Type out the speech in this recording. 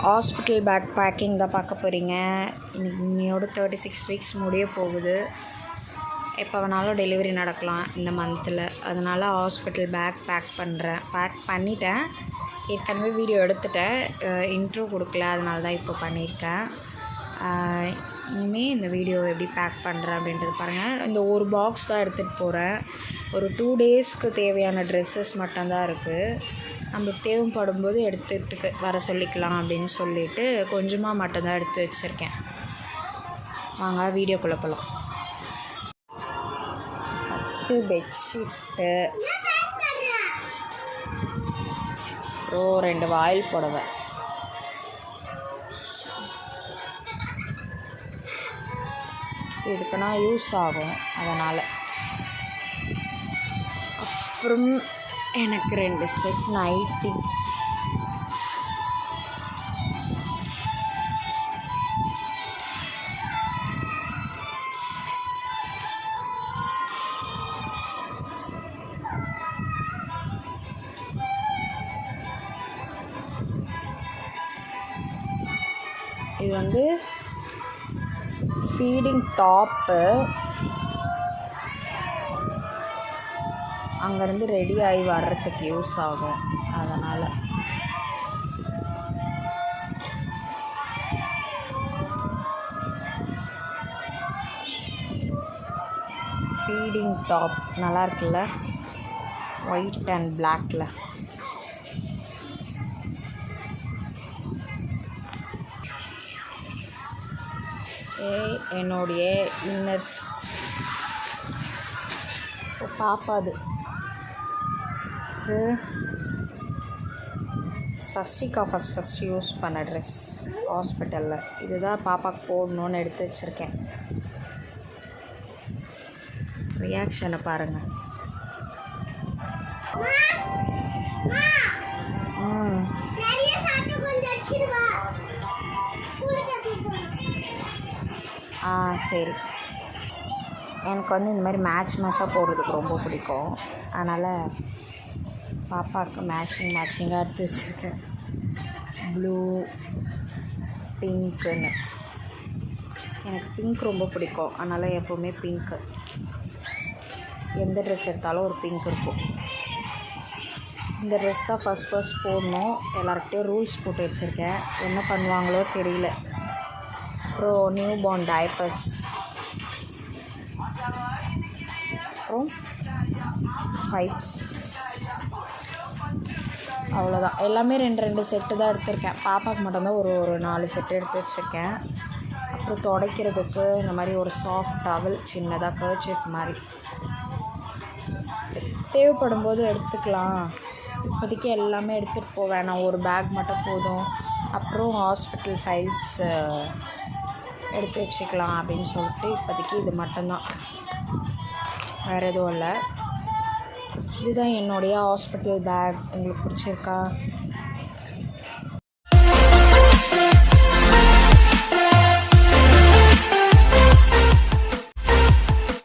Hospital pack packing தான் பார்க்க போகிறீங்க. இன்னையோட 36 வீக்ஸ் முடிய போகுது. எப்போ வேணாலும் டெலிவரி நடக்கலாம் இந்த மந்தில். அதனால் ஹாஸ்பிட்டல் பேக் பேக் பண்ணிட்டேன். ஏற்கனவே வீடியோ எடுத்துட்டேன், இன்ட்ரோ கொடுக்கல, அதனால தான் இப்போ பண்ணியிருக்கேன். இனிமேல் இந்த வீடியோ எப்படி பேக் பண்ணுறேன் அப்படின்றது பாருங்கள். இந்த ஒரு பாக்ஸ் தான் எடுத்துகிட்டு போகிறேன். ஒரு 2 டேஸ்க்கு தேவையான ட்ரெஸ்ஸஸ் மட்டும்தான் இருக்குது. நம்ம தேவைப்படும் போது எடுத்துகிட்டு வர சொல்லிக்கலாம் அப்படின்னு சொல்லிவிட்டு கொஞ்சமாக மட்டும்தான் எடுத்து வச்சுருக்கேன். வாங்க வீடியோக்குள்ளே போகலாம். ஃபஸ்ட்டு பெட்ஷீட்டு, அப்புறம் 2 வாயில் புடவை. இதுக்குன்னா யூஸ் ஆகும், அதனால். அப்புறம் எனக்கு 2 செட் நைட்டி. இது வந்து ஃபீடிங் டாப்பு. அங்கேருந்து ரெடி ஆகி வர்றதுக்கு யூஸ் ஆகும், அதனால். ஃபீடிங் டாப் நல்லா இருக்குல்ல, ஒயிட் அண்ட் பிளாக்கில். என்னுடைய இன்னர்ஸ் பாப்பாது. இது சஷ்டிகா ஃபஸ்ட்டு யூஸ் பண்ண ட்ரெஸ் ஹாஸ்பிட்டலில். இதுதான் பாப்பாவுக்கு போடணுன்னு எடுத்து வச்சுருக்கேன். ரியாக்ஷனை பாருங்கள். சரி. எனக்கு வந்து இந்த மாதிரி மேட்சாக போடுறதுக்கு ரொம்ப பிடிக்கும். அதனால் பாப்பாவுக்கு மேட்சிங்காக எடுத்து வச்சுருக்கேன். ப்ளூ, பிங்க்குன்னு. எனக்கு பிங்க் ரொம்ப பிடிக்கும், அதனால் எப்போவுமே பிங்க்கு. எந்த ட்ரெஸ் எடுத்தாலும் ஒரு பிங்க் இருக்கும். இந்த ட்ரெஸ் தான் ஃபஸ்ட் போடணும். எல்லாருக்கிட்டையும் ரூல்ஸ் போட்டு வச்சுருக்கேன், என்ன பண்ணுவாங்களோ தெரியல. அப்புறம் நியூ பார்ன் டைப்பர்ஸ், அப்புறம் பைப்ஸ். அவ்வளோதான். எல்லாமே 2 செட்டு தான் எடுத்திருக்கேன். பாப்பாவுக்கு மட்டும்தான் ஒரு 4 செட்டு எடுத்து வச்சுருக்கேன். அப்புறம் துடைக்கிறதுக்கு இந்த மாதிரி ஒரு சாஃப்ட் டவல், சின்னதாக கர்ச்சீஃப் மாதிரி. தேவைப்படும் போது எடுத்துக்கலாம். இப்போதைக்கு எல்லாமே எடுத்துகிட்டு போவேன், நான் ஒரு பேக் மட்டும் போதும். அப்புறம் ஹாஸ்பிட்டல் ஃபைல்ஸ் எடுத்து வச்சுக்கலாம் அப்படின்னு சொல்லிட்டு இப்போதைக்கு இது மட்டும்தான், வேறு எதுவும் இல்லை. இதுதான் என்னுடைய ஹாஸ்பிட்டல் பேக். உங்களுக்கு பிடிச்சிருக்கா?